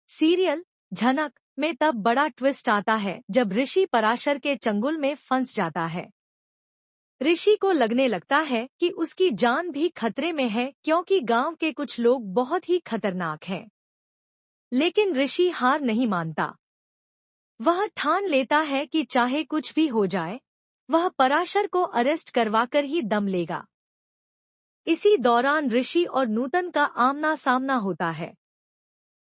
Serial झनक में तब बड़ा ट्विस्ट आता है जब ऋषि पराशर के चंगुल में फंस जाता है। ऋषि को लगने लगता है कि उसकी जान भी खतरे में है क्योंकि गांव के कुछ लोग बहुत ही खतरनाक हैं। लेकिन ऋषि हार नहीं मानता। वह ठान लेता है कि चाहे कुछ भी हो जाए, वह पराशर को अरेस्ट करवाकर ही दम लेगा। इसी दौरान ऋषि और नूतन का आमना सामना होता है।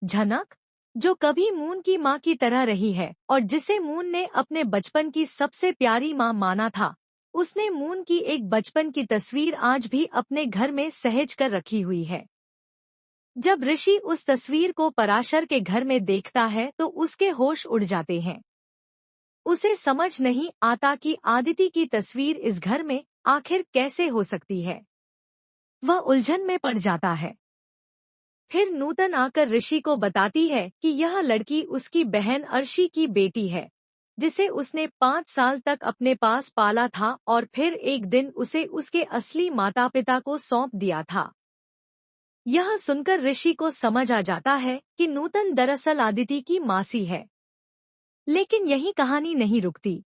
झनक, जो कभी मून की मां की तरह रही है और जिसे मून ने अपने बचपन की सबसे प्यारी मां माना था, उसने मून की एक बचपन की तस्वीर आज भी अपने घर में सहेज कर रखी हुई है। जब ऋषि उस तस्वीर को पराशर के घर में देखता है तो उसके होश उड़ जाते हैं। उसे समझ नहीं आता कि आदिति की तस्वीर इस घर में आखिर कैसे हो सकती है। वह उलझन में पड़ जाता है। फिर नूतन आकर ऋषि को बताती है कि यह लड़की उसकी बहन अर्शी की बेटी है, जिसे उसने 5 साल तक अपने पास पाला था और फिर एक दिन उसे उसके असली माता पिता को सौंप दिया था। यह सुनकर ऋषि को समझ आ जाता है कि नूतन दरअसल आदिति की मासी है। लेकिन यही कहानी नहीं रुकती।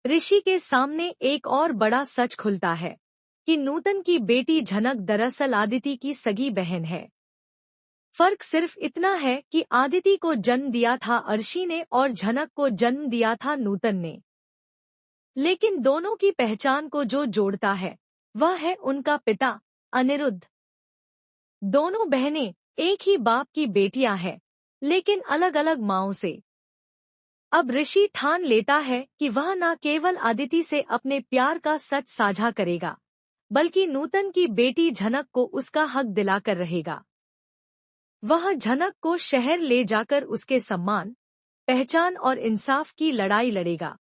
ऋषि के सामने एक और बड़ा सच खुलता है कि नूतन की बेटी झनक दरअसल आदिति की सगी बहन है। फर्क सिर्फ इतना है कि आदिति को जन्म दिया था अर्शी ने और झनक को जन्म दिया था नूतन ने। लेकिन दोनों की पहचान को जो जोड़ता है वह है उनका पिता अनिरुद्ध। दोनों बहनें एक ही बाप की बेटियां हैं, लेकिन अलग अलग माँओं से। अब ऋषि ठान लेता है कि वह न केवल आदिति से अपने प्यार का सच साझा करेगा, बल्कि नूतन की बेटी झनक को उसका हक दिलाकर रहेगा। वह झनक को शहर ले जाकर उसके सम्मान, पहचान और इंसाफ की लड़ाई लड़ेगा।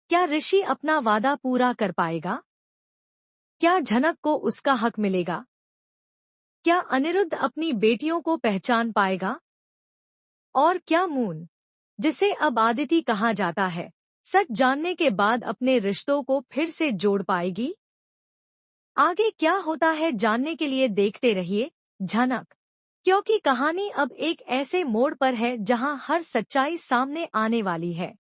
क्या ऋषि अपना वादा पूरा कर पाएगा? क्या झनक को उसका हक मिलेगा? क्या अनिरुद्ध अपनी बेटियों को पहचान पाएगा? और क्या मून, जिसे अब आदिति कहा जाता है, सच जानने के बाद अपने रिश्तों को फिर से जोड़ पाएगी? आगे क्या होता है जानने के लिए देखते रहिए झनक, क्योंकि कहानी अब एक ऐसे मोड़ पर है जहां हर सच्चाई सामने आने वाली है।